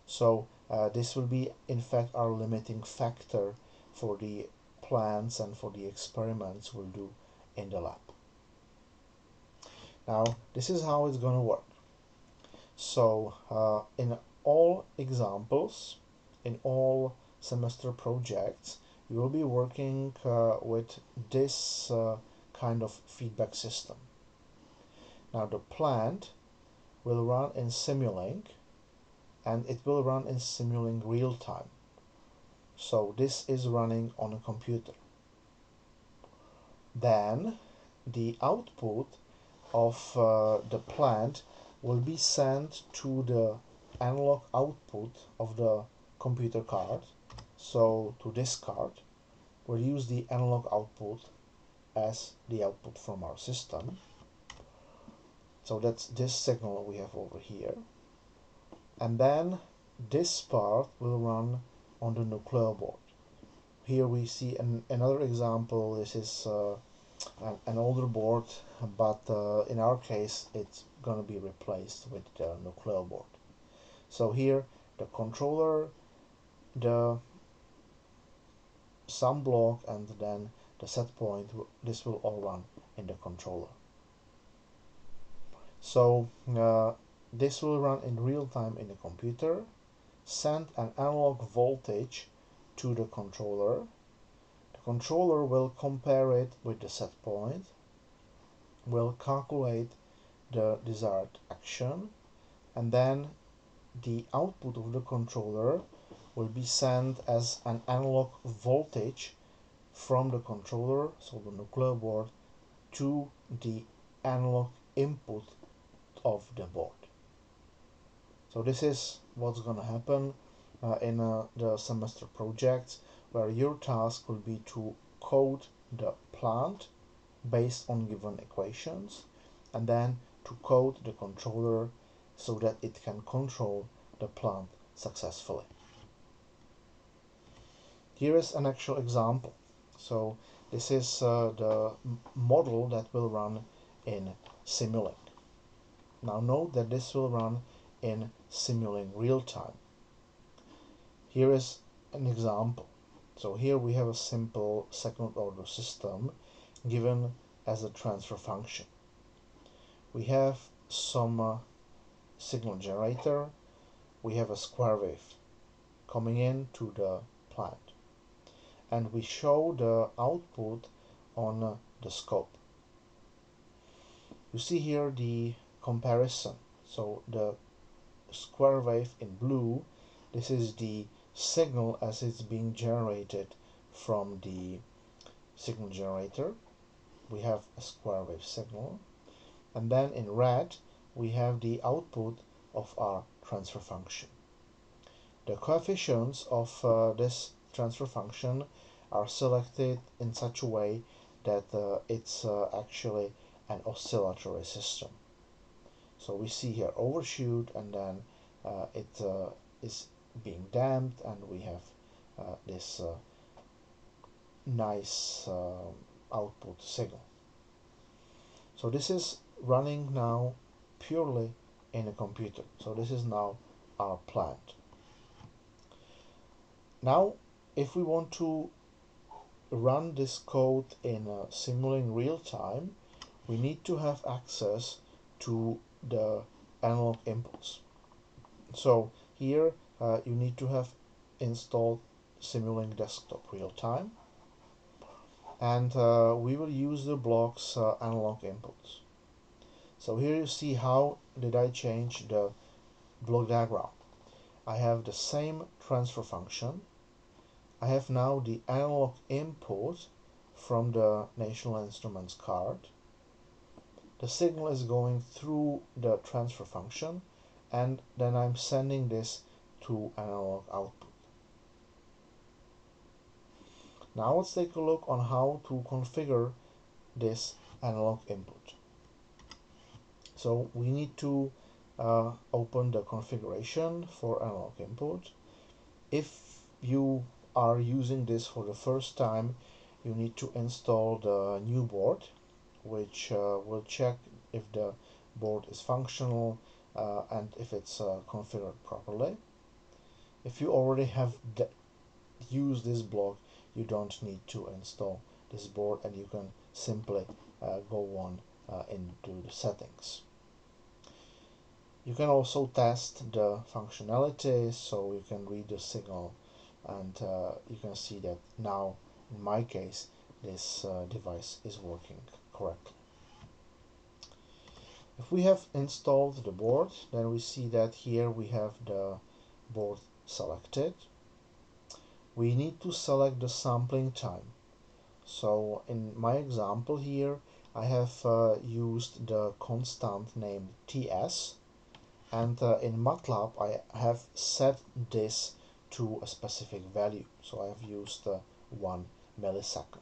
So this will be in fact our limiting factor for the plans and for the experiments we'll do in the lab. Now this is how it's going to work. So in all examples, in all semester projects, you will be working with this kind of feedback system. Now the plant will run in Simulink, and it will run in Simulink real time. So this is running on a computer. Then the output of the plant will be sent to the analog output of the computer card. So to this card, we'll use the analog output as the output from our system. So that's this signal we have over here. And then this part will run on the nuclear board. Here we see another example. This is an older board, but in our case it's going to be replaced with the nuclear board. So here the controller, the sum block, and then the set point, this will all run in the controller. So this will run in real time in the computer, send an analog voltage to the controller. The controller will compare it with the set point, will calculate the desired action, and then the output of the controller will be sent as an analog voltage from the controller, so the nuclear board, to the analog input of the board. So this is what's going to happen in the semester projects, where your task will be to code the plant based on given equations, and then to code the controller so that it can control the plant successfully. Here is an actual example. So this is the model that will run in Simulink. Now note that this will run in Simulink real time. Here is an example. So here we have a simple second order system given as a transfer function. We have some signal generator, we have a square wave coming in to the plant, and we show the output on the scope. You see here the comparison. So the square wave in blue, this is the signal as it's being generated from the signal generator. We have a square wave signal, and then in red we have the output of our transfer function. The coefficients of this transfer function are selected in such a way that it's actually an oscillatory system. So we see here overshoot, and then it is being damped, and we have this nice output signal. So this is running now purely in a computer. So this is now our plant. Now if we want to run this code in Simulink real time, we need to have access to the analog inputs. So here you need to have installed Simulink Desktop real time, and we will use the block's analog inputs. So here you see how did I change the block diagram. I have the same transfer function. I have now the analog input from the National Instruments card. The signal is going through the transfer function, and then I'm sending this to analog output. Now let's take a look on how to configure this analog input. So we need to open the configuration for analog input. If you are using this for the first time, you need to install the new board, which will check if the board is functional and if it's configured properly. If you already have used this block, you don't need to install this board, and you can simply go on into the settings. You can also test the functionality, so you can read the signal, and you can see that now in my case this device is working correctly. If we have installed the board, then we see that here we have the board selected. We need to select the sampling time. So in my example here, I have used the constant named TS, and in MATLAB I have set this to a specific value. So I have used 1 millisecond.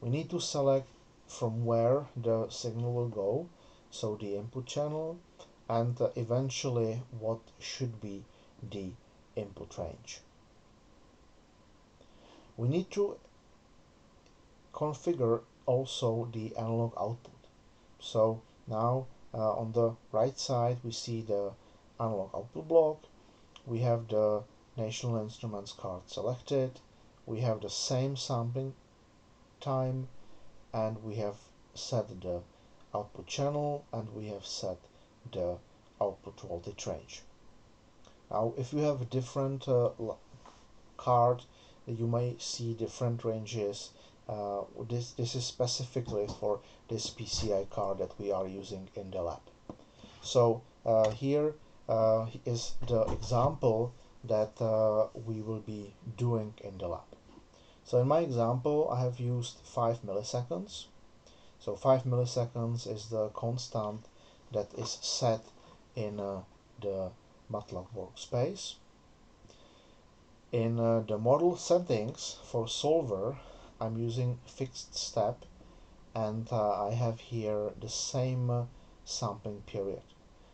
We need to select from where the signal will go, so the input channel, and eventually what should be the input range. We need to configure also the analog output. So now on the right side we see the analog output block. We have the National Instruments card selected. We have the same sampling time, and we have set the output channel, and we have set the output voltage range. Now if you have a different card, you may see different ranges. This is specifically for this PCI card that we are using in the lab. So here is the example that we will be doing in the lab. So in my example I have used 5 milliseconds. So 5 milliseconds is the constant that is set in the MATLAB workspace. In the model settings for solver, I'm using fixed step, and I have here the same sampling period.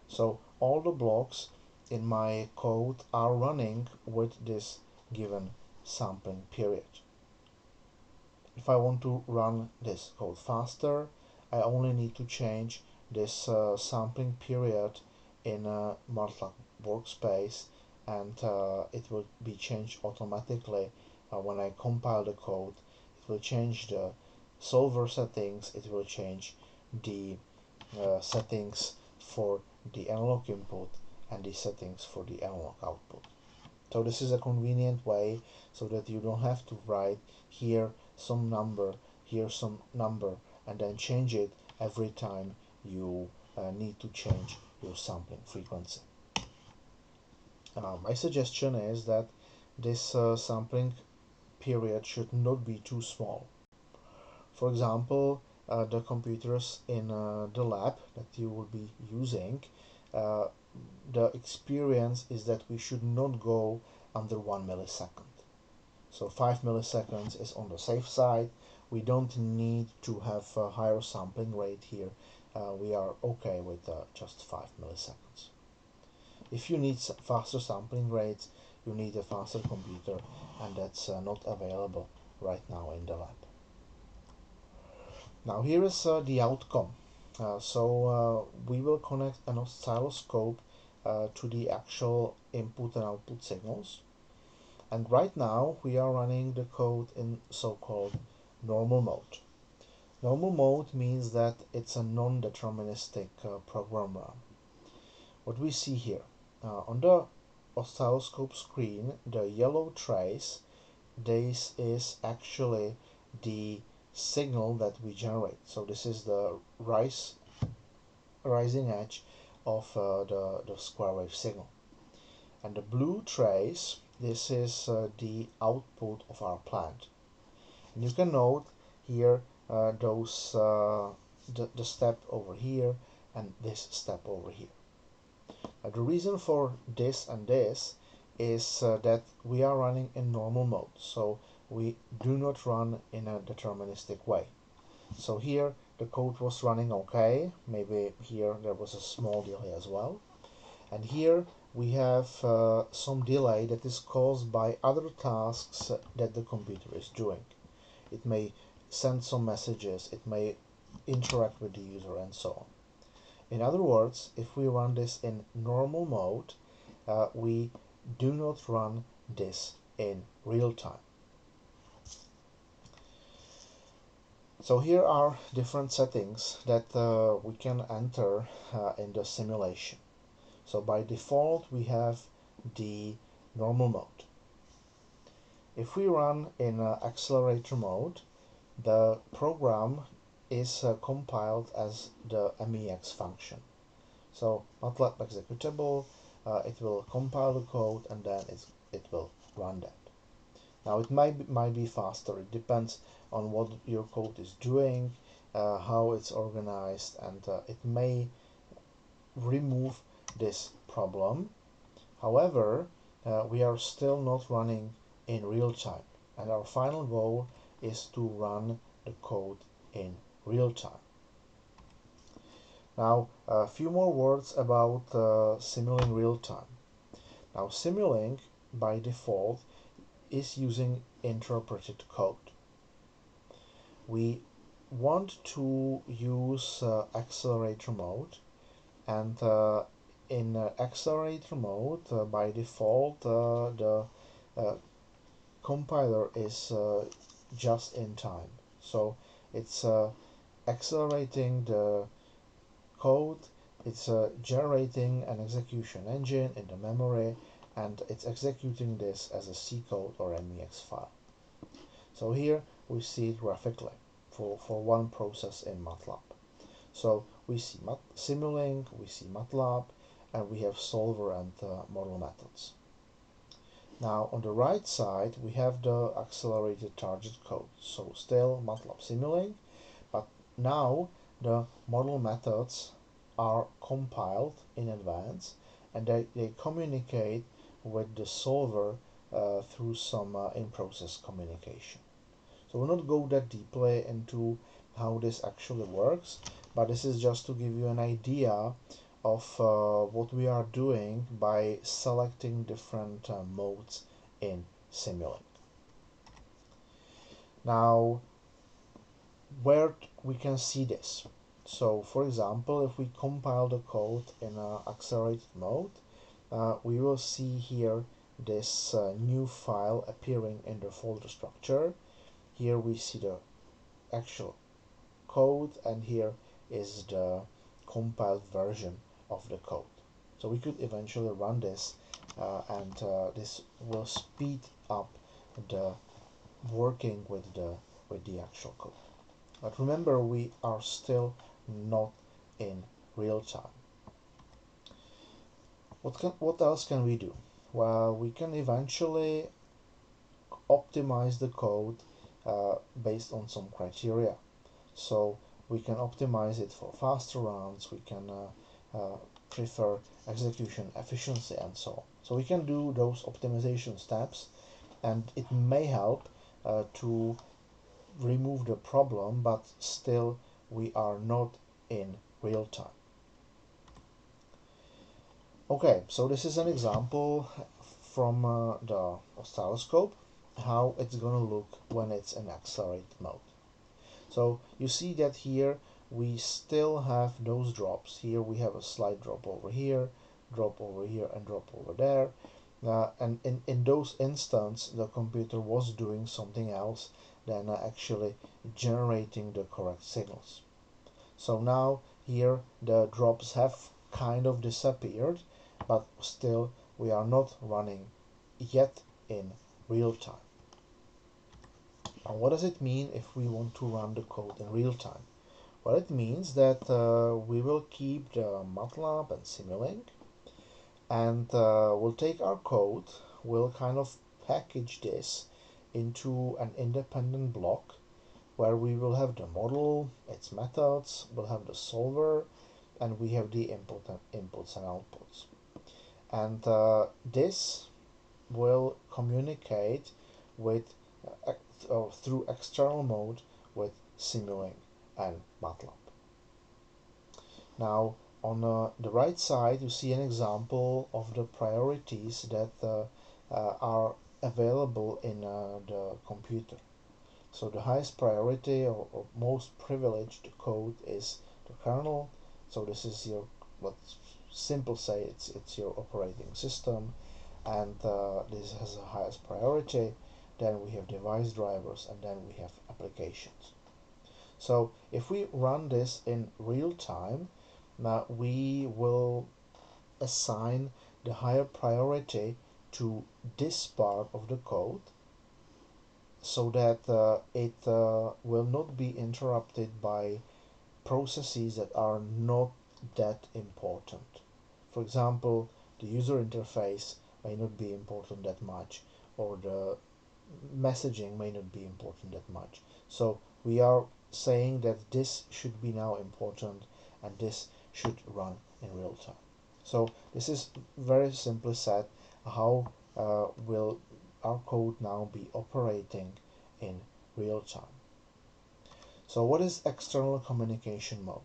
So all the blocks in my code are running with this given sampling period. If I want to run this code faster, I only need to change this sampling period in a MATLAB workspace, and it will be changed automatically when I compile the code. It will change the solver settings, it will change the settings for the analog input and the settings for the analog output. So this is a convenient way so that you don't have to write here some number, here some number, and then change it every time you need to change your sampling frequency. My suggestion is that this sampling period should not be too small. For example, the computers in the lab that you will be using, the experience is that we should not go under 1 millisecond. So 5 milliseconds is on the safe side. We don't need to have a higher sampling rate here. We are okay with just 5 milliseconds. If you need faster sampling rates, you need a faster computer, and that's not available right now in the lab. Now here is the outcome. We will connect an oscilloscope to the actual input and output signals. And right now we are running the code in so-called normal mode. Normal mode means that it's a non-deterministic program run. What we see here on the oscilloscope screen, the yellow trace, this is actually the signal that we generate. So this is the rising edge of the square wave signal. And the blue trace, this is the output of our plant. And you can note here the step over here and this step over here. The reason for this and this is that we are running in normal mode, so we do not run in a deterministic way. So here the code was running okay. Maybe here there was a small delay as well. And here we have some delay that is caused by other tasks that the computer is doing. It may send some messages, it may interact with the user, and so on. In other words, if we run this in normal mode, we do not run this in real time. So here are different settings that we can enter in the simulation. So by default we have the normal mode. If we run in accelerator mode, the program is compiled as the MEX function. So MATLAB executable, it will compile the code and then it will run that. Now it might be faster, it depends on what your code is doing, how it's organized, and it may remove this problem. However, we are still not running in real time, and our final goal is to run the code in real time. Now, a few more words about Simulink real time. Now, Simulink by default is using interpreted code. We want to use accelerator mode, and in accelerator mode by default the compiler is just in time, so it's accelerating the code, it's generating an execution engine in the memory, and it's executing this as a C code or MEX file. So here we see it graphically for one process in MATLAB. So we see Simulink, we see MATLAB, and we have solver and model methods. Now on the right side we have the accelerated target code. So still MATLAB Simulink, but now the model methods are compiled in advance, and they communicate with the solver through some in-process communication. So we'll not go that deeply into how this actually works, but this is just to give you an idea of what we are doing by selecting different modes in Simulink. Now, where we can see this. So, for example, if we compile the code in accelerated mode, we will see here this new file appearing in the folder structure. Here we see the actual code, and here is the compiled version of the code. So we could eventually run this and this will speed up the working with the actual code. But remember, we are still not in real time. What else can we do? Well, we can eventually optimize the code based on some criteria. So we can optimize it for faster runs, we can prefer execution efficiency, and so on. So we can do those optimization steps, and it may help to remove the problem, but still we are not in real time. Okay, so this is an example from the oscilloscope, how it's going to look when it's in accelerated mode. So you see that here we still have those drops. Here we have a slight drop over here, and drop over there. And in those instances, the computer was doing something else than actually generating the correct signals. So now here the drops have kind of disappeared, but still we are not running yet in real time. Now, what does it mean if we want to run the code in real time? Well, it means that we will keep the MATLAB and Simulink, and we'll take our code, we'll kind of package this into an independent block where we will have the model, its methods, we'll have the solver, and we have the inputs and outputs. And this will communicate with through external mode with Simulink. and MATLAB. Now, on the right side, you see an example of the priorities that are available in the computer. So the highest priority or most privileged code is the kernel. So this is your, let's simple say it's your operating system, and this has the highest priority. Then we have device drivers, and then we have applications. So if we run this in real time, now we will assign the higher priority to this part of the code, so that it will not be interrupted by processes that are not that important. For example, the user interface may not be important that much, or the messaging may not be important that much. So we are saying that this should be now important, and this should run in real time. So this is very simply said how will our code now be operating in real time. So what is external communication mode?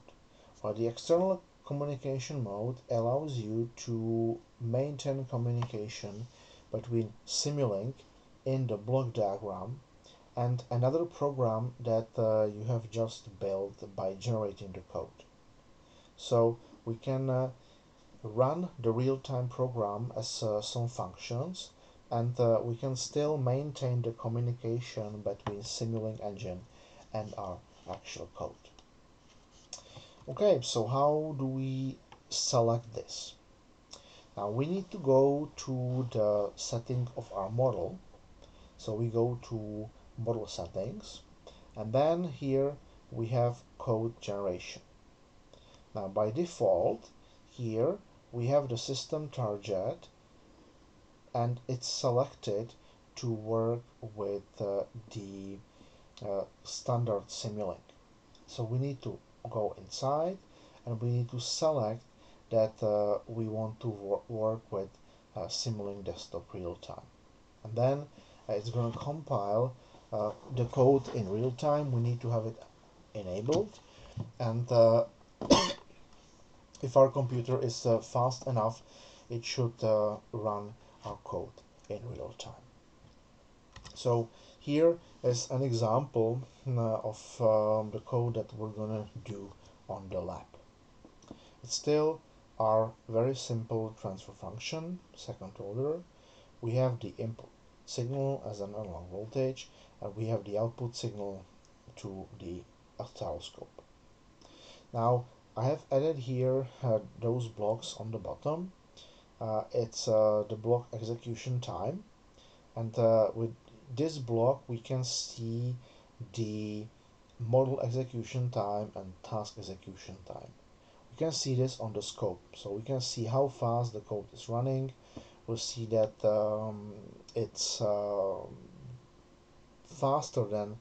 Well, the external communication mode allows you to maintain communication between Simulink in the block diagram and another program that you have just built by generating the code. So we can run the real-time program as some functions, and we can still maintain the communication between Simulink engine and our actual code. Okay, so how do we select this? Now we need to go to the setting of our model. So we go to model settings, and then here we have code generation. Now by default, here we have the system target, and it's selected to work with the standard Simulink. So we need to go inside, and we need to select that we want to work with Simulink Desktop Real Time. And then it's going to compile the code in real time. We need to have it enabled, and if our computer is fast enough, it should run our code in real time. So here is an example of the code that we're gonna do on the lab. It's still our very simple transfer function, second order. We have the input signal as an analog voltage, and we have the output signal to the oscilloscope. Now I have added here those blocks on the bottom. It's the block execution time, and with this block we can see the model execution time and task execution time. We can see this on the scope, so we can see how fast the code is running. We'll see that it's faster than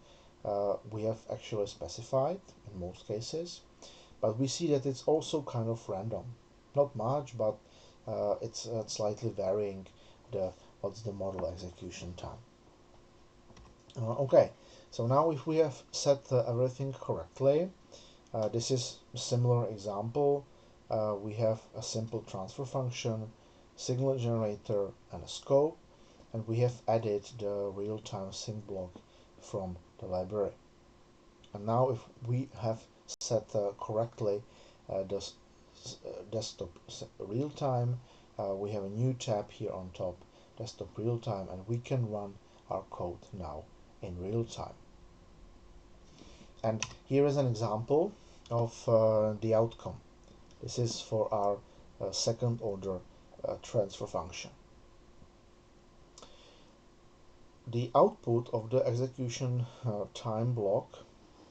we have actually specified in most cases, but we see that it's also kind of random. Not much, but it's slightly varying what's the model execution time. Okay, so now if we have set everything correctly, this is a similar example. We have a simple transfer function, signal generator, and a scope, and we have added the real-time sync block from the library. And now if we have set correctly the desktop real-time, we have a new tab here on top, desktop real-time, and we can run our code now in real time. And here is an example of the outcome. This is for our second order transfer function. The output of the execution time block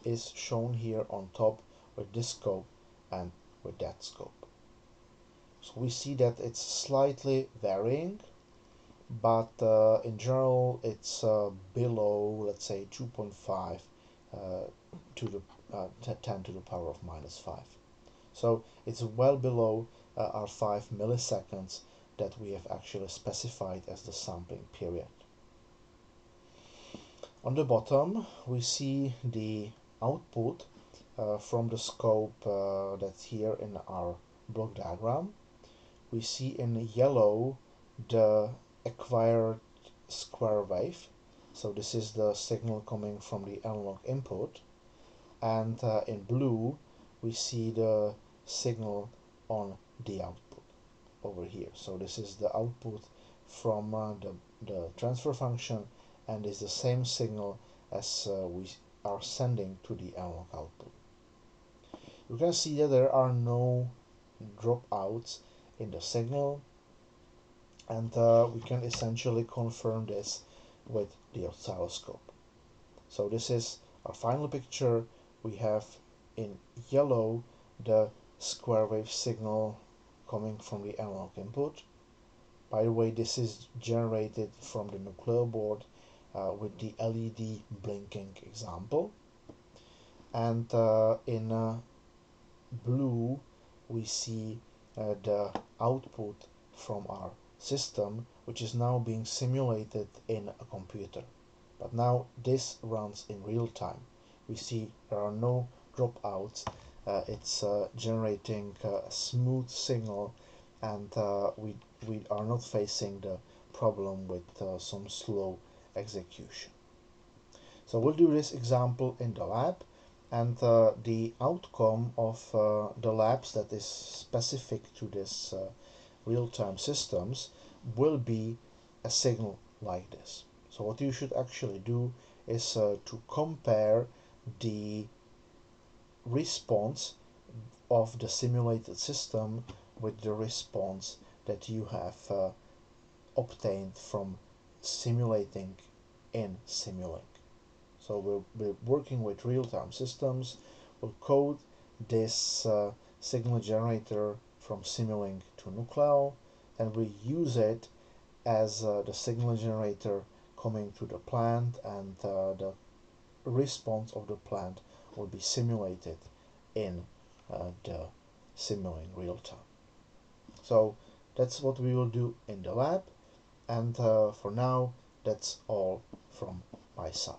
is shown here on top with this scope and with that scope. So we see that it's slightly varying, but in general it's below, let's say, 2.5 to the 10 to the power of minus 5. So it's well below our 5 milliseconds that we have actually specified as the sampling period. On the bottom we see the output from the scope that's here in our block diagram. We see in yellow the acquired square wave. So this is the signal coming from the analog input. And in blue, we see the signal on the output over here. So this is the output from the transfer function, and is the same signal as we are sending to the analog output. You can see that there are no dropouts in the signal, and we can essentially confirm this with the oscilloscope. So this is our final picture. We have in yellow the square wave signal coming from the analog input. By the way, this is generated from the Nucleo board with the LED blinking example. And in blue, we see the output from our system, which is now being simulated in a computer. But now this runs in real time. We see there are no dropouts. It's generating a smooth signal, and we are not facing the problem with some slow execution. So we'll do this example in the lab, and the outcome of the labs that is specific to this real-time systems will be a signal like this. So what you should actually do is to compare the response of the simulated system with the response that you have obtained from simulating in Simulink. So we're working with real-time systems. We'll code this signal generator from Simulink to Nucleo, and we use it as the signal generator coming to the plant, and the response of the plant will be simulated in the Simulink real time. So that's what we will do in the lab, and for now that's all from my side.